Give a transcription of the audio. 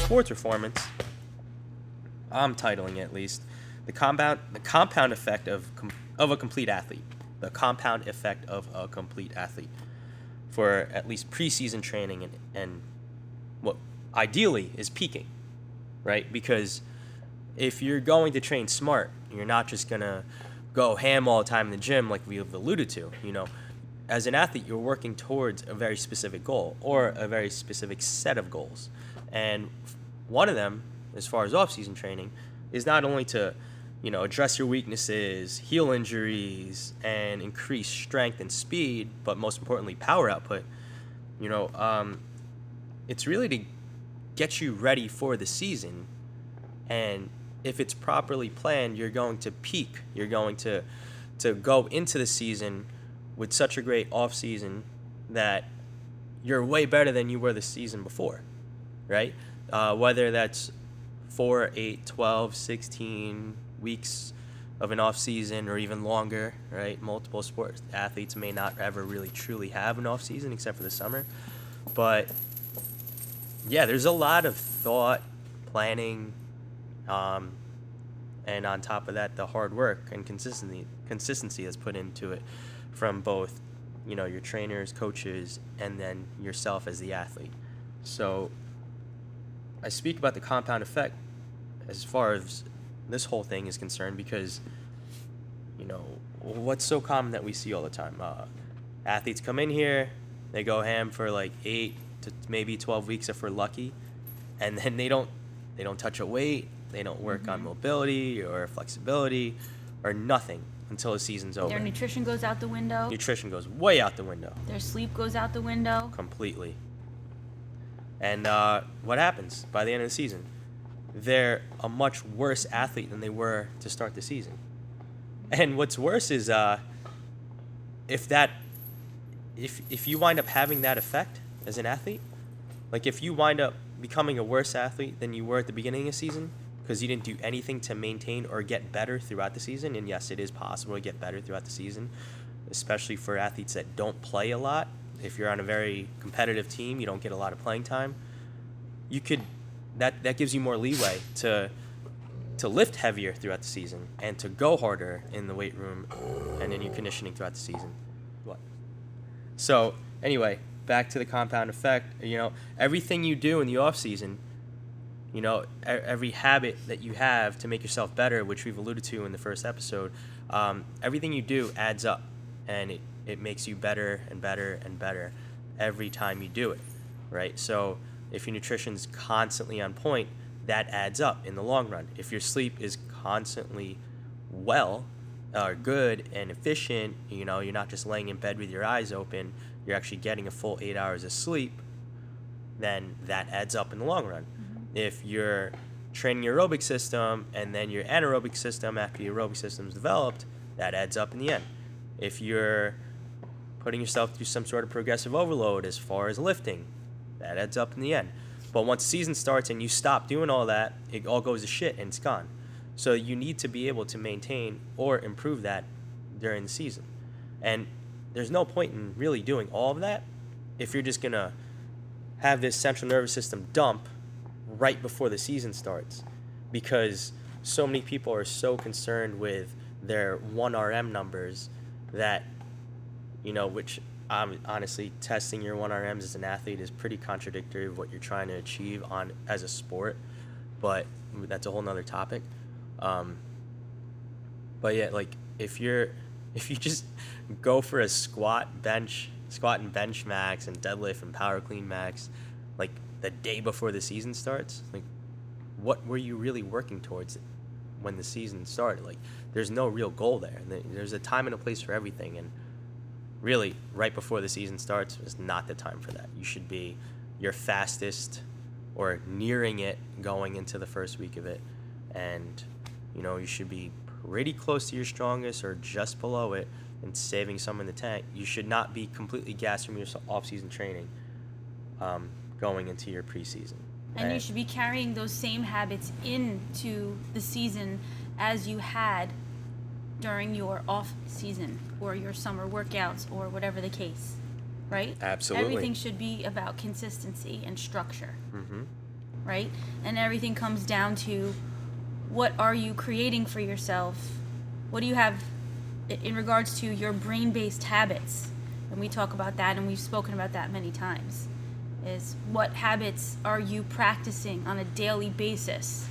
sports performance, I'm titling it at least, the compound effect of a complete athlete. The compound effect of a complete athlete for at least preseason training and what ideally is peaking, right? Because if you're going to train smart, you're not just going to go ham all the time in the gym like we've alluded to. As an athlete, you're working towards a very specific goal or a very specific set of goals. And one of them, as far as off-season training, is not only to, address your weaknesses, heal injuries, and increase strength and speed, but most importantly, power output. It's really to get you ready for the season. And if it's properly planned, you're going to peak. You're going to go into the season with such a great off-season that you're way better than you were the season before, right? Whether that's 4, 8, 12, 16 weeks of an off-season or even longer, right? Multiple sports athletes may not ever really truly have an off-season except for the summer. But, yeah, there's a lot of thought, planning, and on top of that, the hard work and consistency that's put into it from both, your trainers, coaches, and then yourself as the athlete. So I speak about the compound effect as far as this whole thing is concerned because, what's so common that we see all the time? Athletes come in here, they go ham for like 8 to maybe 12 weeks if we're lucky, and then they don't touch a weight, they don't work on mobility or flexibility or nothing until the season's over. Their nutrition goes out the window. Nutrition goes way out the window. Their sleep goes out the window. Completely. And what happens by the end of the season? They're a much worse athlete than they were to start the season. And what's worse is if you wind up having that effect as an athlete, like if you wind up becoming a worse athlete than you were at the beginning of the season because you didn't do anything to maintain or get better throughout the season, and yes, it is possible to get better throughout the season, especially for athletes that don't play a lot. If you're on a very competitive team, you don't get a lot of playing time. That gives you more leeway to lift heavier throughout the season and to go harder in the weight room and in your conditioning throughout the season. So anyway, back to the compound effect. Everything you do in the off season, every habit that you have to make yourself better, which we've alluded to in the first episode, everything you do adds up, and it makes you better and better and better every time you do it, right? So if your nutrition's constantly on point, that adds up in the long run. If your sleep is constantly good and efficient, you're not just laying in bed with your eyes open, you're actually getting a full 8 hours of sleep, then that adds up in the long run. If you're training your aerobic system and then your anaerobic system after your aerobic system is developed, that adds up in the end. If you're putting yourself through some sort of progressive overload as far as lifting, that adds up in the end. But once the season starts and you stop doing all that, it all goes to shit and it's gone. So you need to be able to maintain or improve that during the season. And there's no point in really doing all of that if you're just going to have this central nervous system dump right before the season starts, because so many people are so concerned with their 1RM numbers that, which honestly, testing your 1RMs as an athlete is pretty contradictory of what you're trying to achieve as a sport, but that's a whole nother topic. But yeah, like if you just go for a squat and bench max and deadlift and power clean max, like the day before the season starts, like what were you really working towards when the season started? Like there's no real goal there. There's a time and a place for everything, and really right before the season starts is not the time for that. You should be your fastest or nearing it going into the first week of it, and you should be pretty close to your strongest or just below it and saving some in the tank. You should not be completely gassed from your off-season training going into your preseason. And you should be carrying those same habits into the season as you had during your off season or your summer workouts or whatever the case, right? Absolutely. Everything should be about consistency and structure. right? And everything comes down to what are you creating for yourself? What do you have in regards to your brain-based habits? And we talk about that, and we've spoken about that many times, is what habits are you practicing on a daily basis